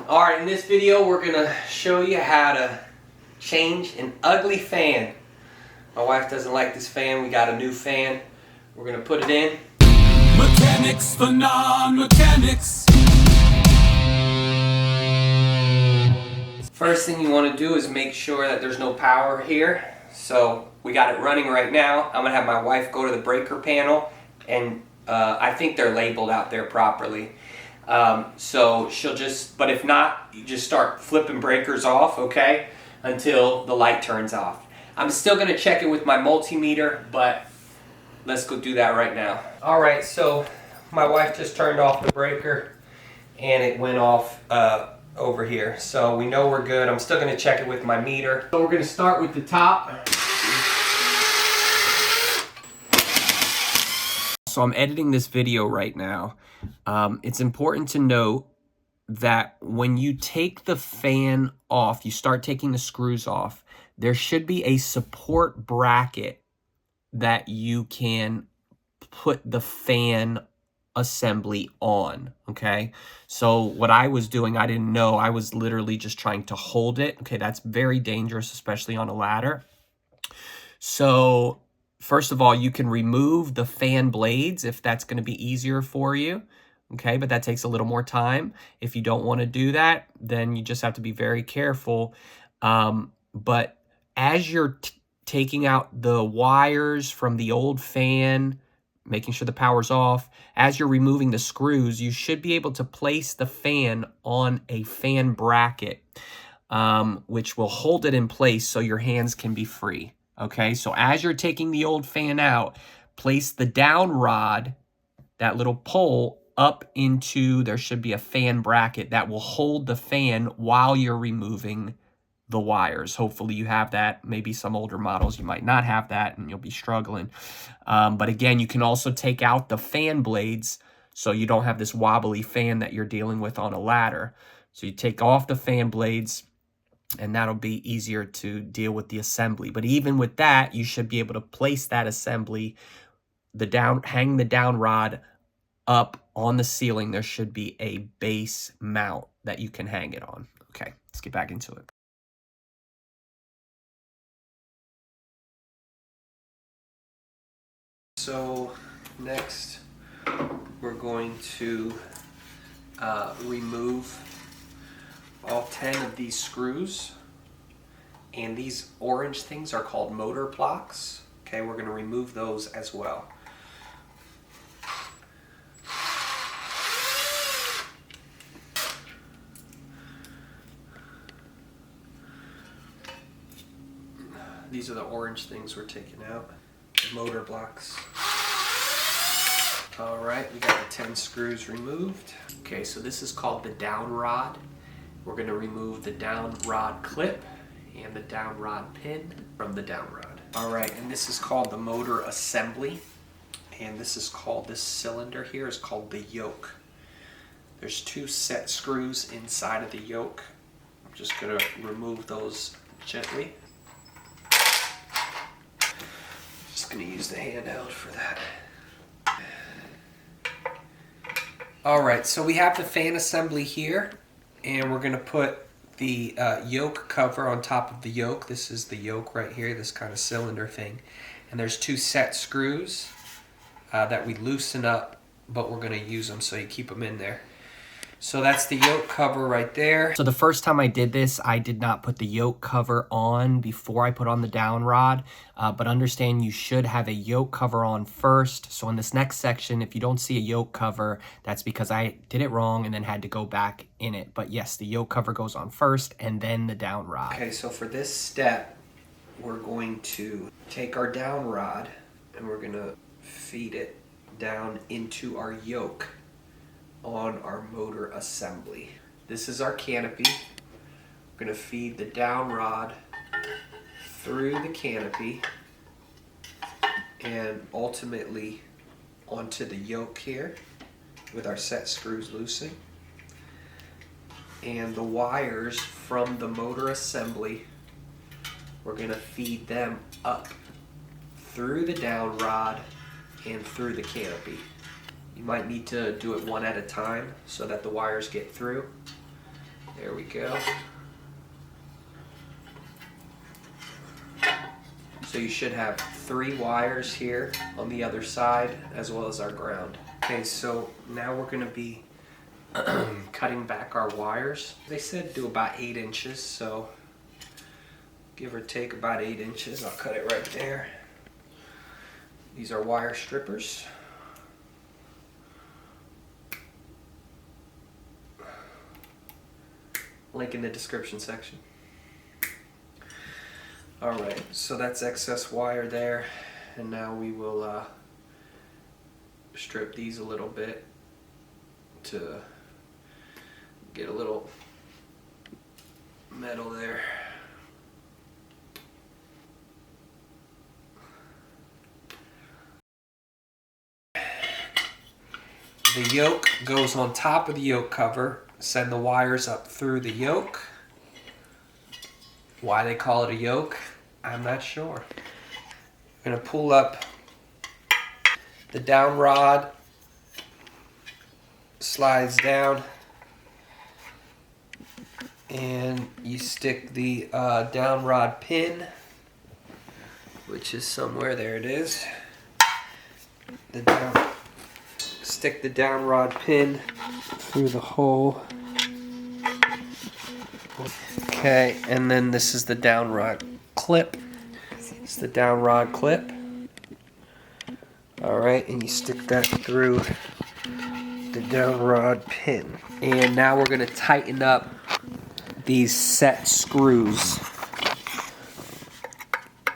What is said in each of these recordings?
Alright, in this video we're going to show you how to change an ugly fan. My wife doesn't like this fan. We got a new fan. We're going to put it in. Mechanics for non-mechanics. First thing you want to do is make sure that there's no power here. So we got it running right now. I'm going to have my wife go to the breaker panel, and I think they're labeled out there properly. So she'll just, but if not, you just start flipping breakers off, okay, until the light turns off. I'm still going to check it with my multimeter, but let's go do that right now. All right, so my wife just turned off the breaker and it went off over here. So we know we're good. I'm still going to check it with my meter. So we're going to start with the top. So I'm editing this video right now. It's important to note that when you take the fan off, you start taking the screws off, there should be a support bracket that you can put the fan assembly on, okay? So what I was doing, I didn't know. I was literally just trying to hold it. Okay, that's very dangerous, especially on a ladder. So first of all, you can remove the fan blades if that's going to be easier for you. Okay, but that takes a little more time. If you don't want to do that, then you just have to be very careful. But as you're taking out the wires from the old fan, making sure the power's off, as you're removing the screws, you should be able to place the fan on a fan bracket, which will hold it in place so your hands can be free. Okay, so as you're taking the old fan out, place the down rod, that little pole, up into, there should be a fan bracket that will hold the fan while you're removing the wires. Hopefully you have that. Maybe some older models you might not have that and you'll be struggling. But again, you can also take out the fan blades so you don't have this wobbly fan that you're dealing with on a ladder. So you take off the fan blades and that'll be easier to deal with the assembly. But even with that, you should be able to place that assembly, hang the down rod up on the ceiling. There should be a base mount that you can hang it on. Okay, let's get back into it. So next, we're going to remove all 10 of these screws. And these orange things are called motor blocks. Okay, we're going to remove those as well. These are the orange things we're taking out, motor blocks. All right, we got the 10 screws removed. Okay, so this is called the down rod. We're going to remove the down rod clip and the down rod pin from the down rod. All right, and this is called the motor assembly. And this is called, this cylinder here is called the yoke. There's 2 set screws inside of the yoke. I'm just going to remove those gently. Just going to use the handheld for that. All right, so we have the fan assembly here, and we're going to put the yoke cover on top of the yoke. This is the yoke right here, this kind of cylinder thing. And there's 2 set screws that we loosen up, but we're going to use them so you keep them in there. So that's the yoke cover right there. So the first time I did this, I did not put the yoke cover on before I put on the down rod, but understand you should have a yoke cover on first. So in this next section, if you don't see a yoke cover, that's because I did it wrong and then had to go back in it. But yes, the yoke cover goes on first and then the down rod. Okay, so for this step, we're going to take our down rod and we're going to feed it down into our yoke on our motor assembly. This is our canopy. We're going to feed the down rod through the canopy and ultimately onto the yoke here with our set screws loosening. And the wires from the motor assembly, we're going to feed them up through the down rod and through the canopy. You might need to do it one at a time so that the wires get through. There There we go. So you should have 3 wires here on the other side, as well as our ground. Okay, so now we're gonna be cutting back our wires. They said do about 8 inches, so give or take about 8 inches. I'll cut it right there. These are wire strippers. Link in the description section. Alright, so that's excess wire there, and now we will strip these a little bit to get a little metal there. The yoke goes on top of the yoke cover. Send the wires up through the yoke. Why they call it a yoke, I'm not sure. I'm gonna pull up the down rod, slides down, and you stick the down rod pin, which is somewhere, there it is. Stick the down rod pin through the hole. Okay, and then this is the down rod clip. It's the down rod clip. Alright, and you stick that through the down rod pin. And now we're going to tighten up these set screws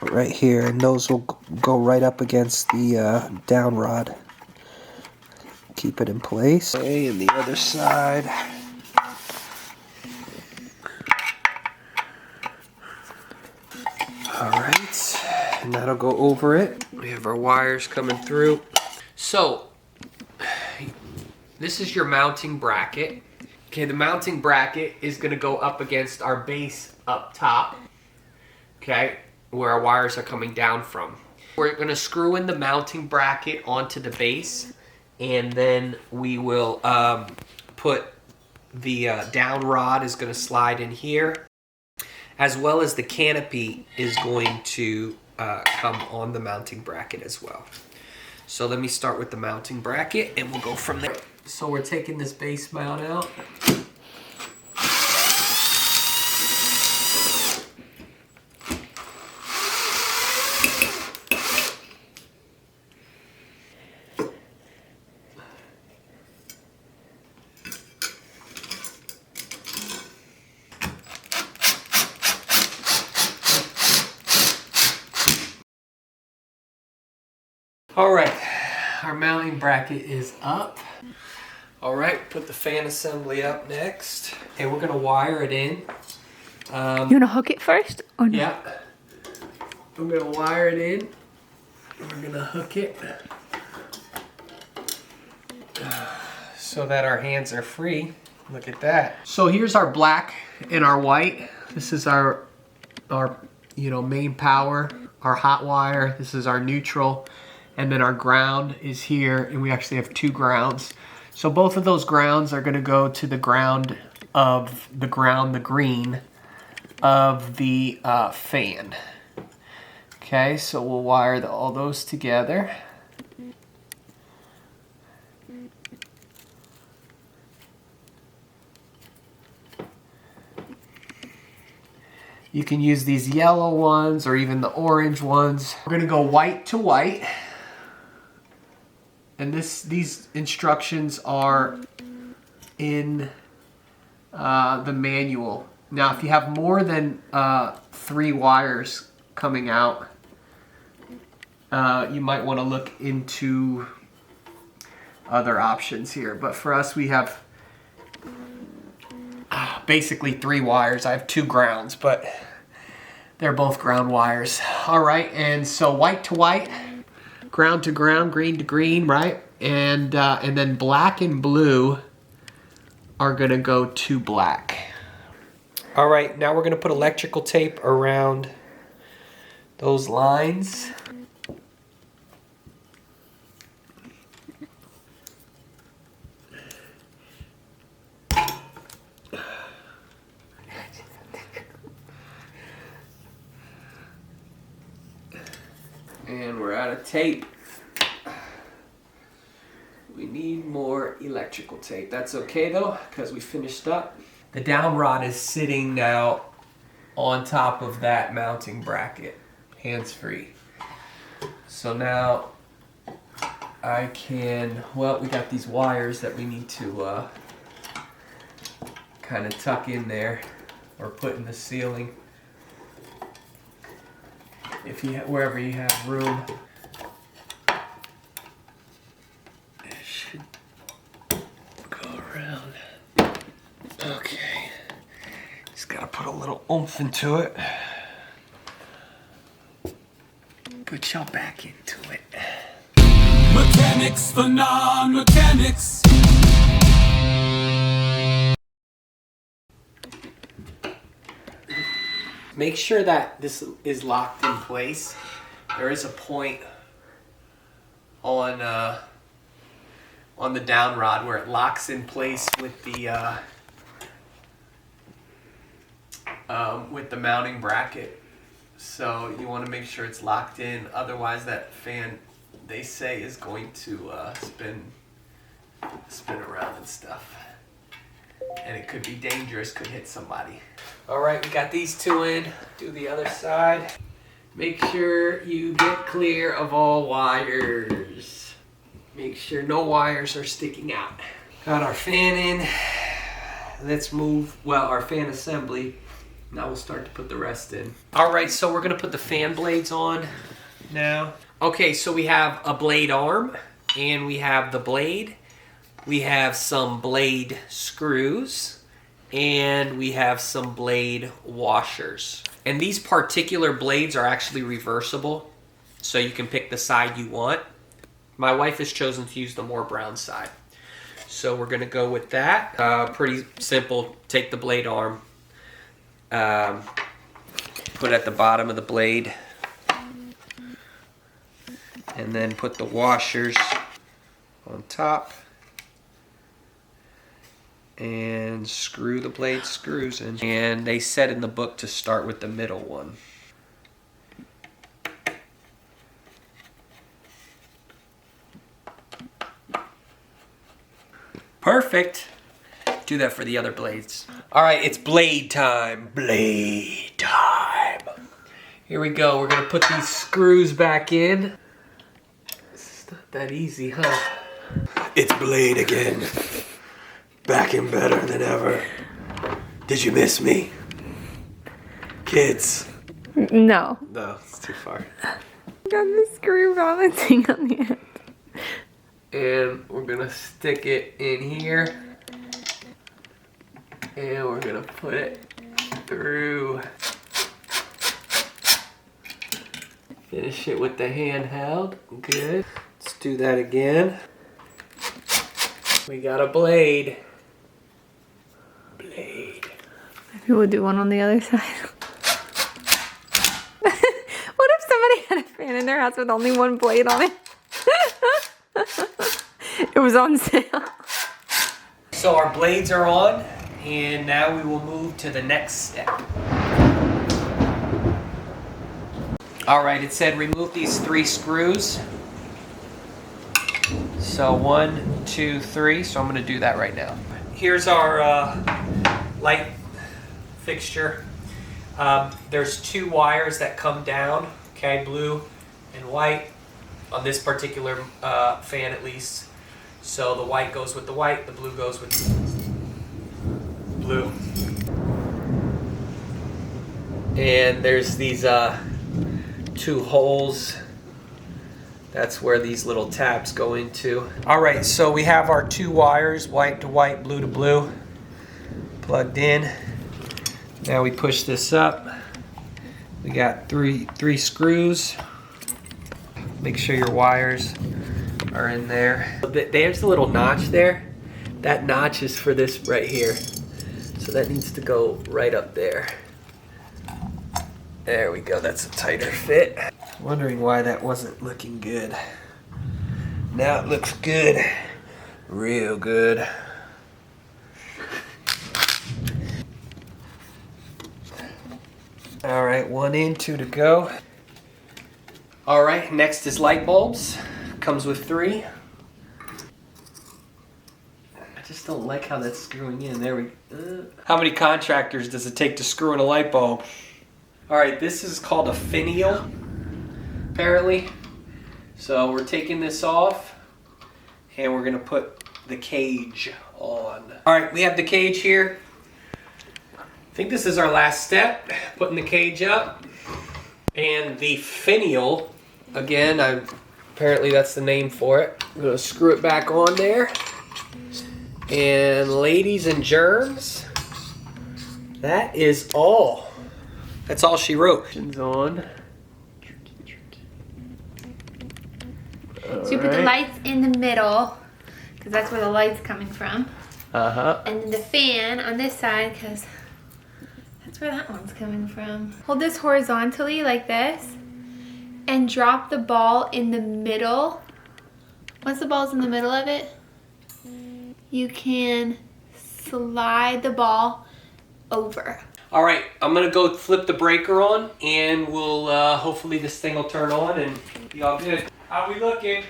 right here, and those will go right up against the down rod. Keep it in place. Okay, and the other side. Alright, and that'll go over it. We have our wires coming through. So, this is your mounting bracket. Okay, the mounting bracket is going to go up against our base up top. Okay, where our wires are coming down from. We're going to screw in the mounting bracket onto the base, and then we will put the down rod is going to slide in here, as well as the canopy is going to come on the mounting bracket as well. So let me start with the mounting bracket and we'll go from there. So we're taking this base mount out. All right, our mounting bracket is up. All right, put the fan assembly up next, and we're gonna wire it in. You wanna hook it first, or no? Yeah, I'm gonna wire it in. We're gonna hook it so that our hands are free. Look at that. So here's our black and our white. This is our main power, our hot wire. This is our neutral. And then our ground is here, and we actually have 2 grounds. So both of those grounds are going to go to the ground, the green of the fan. Okay, so we'll wire all those together. You can use these yellow ones or even the orange ones. We're going to go white to white. And these instructions are in the manual. Now, if you have more than 3 wires coming out, you might want to look into other options here. But for us, we have basically 3 wires. I have 2 grounds, but they're both ground wires. All right, and so white to white. Ground to ground, green to green, right? And then black and blue are gonna go to black. All right, now we're gonna put electrical tape around those lines. And we're out of tape. We need more electrical tape. That's okay though, because we finished up. The down rod is sitting now on top of that mounting bracket, hands-free. So now I can, well, we got these wires that we need to kind of tuck in there or put in the ceiling. If you wherever you have room. It should go around. Okay. Just gotta put a little oomph into it. Put y'all back into it. Mechanics for non-mechanics. Make sure that this is locked in place. There is a point on the down rod where it locks in place with the mounting bracket. So you want to make sure it's locked in. Otherwise, that fan, they say, is going to spin around and stuff. And it could be dangerous, could hit somebody. All right, we got these two in. Do the other side. Make sure you get clear of all wires. Make sure no wires are sticking out. Got our fan in. Let's move, well, our fan assembly. Now we'll start to put the rest in. All right, so we're gonna put the fan blades on now. Okay, so we have a blade arm and we have the blade. We have some blade screws and we have some blade washers. And these particular blades are actually reversible, so you can pick the side you want. My wife has chosen to use the more brown side. So we're gonna go with that. Pretty simple. Take the blade arm, put it at the bottom of the blade, and then put the washers on top. And screw the blade screws in. And they said in the book to start with the middle one. Perfect. Do that for the other blades. All right, it's blade time. Blade time. Here we go. We're gonna put these screws back in. It's not that easy, huh? It's blade again. Back and better than ever. Did you miss me? Kids? No. No, it's too far. Got the screw balancing on the end. And we're gonna stick it in here. And we're gonna put it through. Finish it with the handheld. Good. Let's do that again. We got a blade. Blade. Maybe we'll do one on the other side. What if somebody had a fan in their house with only one blade on it? It was on sale. So our blades are on, and now we will move to the next step. All right, it said remove these 3 screws. So 1, 2, 3, so I'm gonna do that right now. Here's our light fixture. There's 2 wires that come down, okay, blue and white, on this particular fan at least. So the white goes with the white, the blue goes with blue. And there's these 2 holes. That's where these little tabs go into. All right, so we have our 2 wires, white to white, blue to blue, plugged in. Now we push this up. We got three screws. Make sure your wires are in there. There's a little notch there. That notch is for this right here. So that needs to go right up there. There we go, that's a tighter fit. Wondering why that wasn't looking good. Now it looks good. Real good. All right, 1 in, 2 to go. All right, next is light bulbs. Comes with 3. I just don't like how that's screwing in. There we go. How many contractors does it take to screw in a light bulb? All right, this is called a finial, apparently. So we're taking this off and we're gonna put the cage on. All right, we have the cage here. I think this is our last step, putting the cage up. And the finial, again, apparently that's the name for it. I'm gonna screw it back on there. And ladies and germs, that is all. That's all she wrote. On. So you put the lights in the middle, because that's where the light's coming from. Uh-huh. And then the fan on this side, because that's where that one's coming from. Hold this horizontally like this, and drop the ball in the middle. Once the ball's in the middle of it, you can slide the ball over. All right, I'm gonna go flip the breaker on, and we'll hopefully this thing will turn on and be all good. How we looking?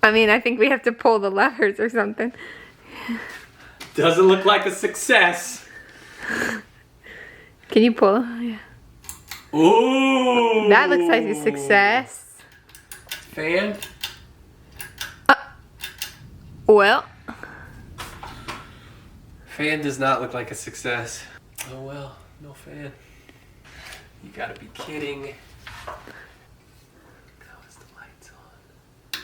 I mean, I think we have to pull the levers or something. Doesn't look like a success. Can you pull? Yeah. Ooh. That looks like a success. Fan? Well. Fan does not look like a success. Oh well, no fan. You gotta be kidding. How is the lights on?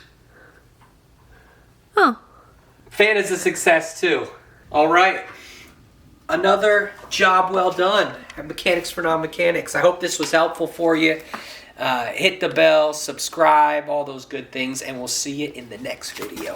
Oh. Fan is a success too. All right. Another job well done at Mechanics for Non-Mechanics. I hope this was helpful for you. Hit the bell, subscribe, all those good things, and we'll see you in the next video.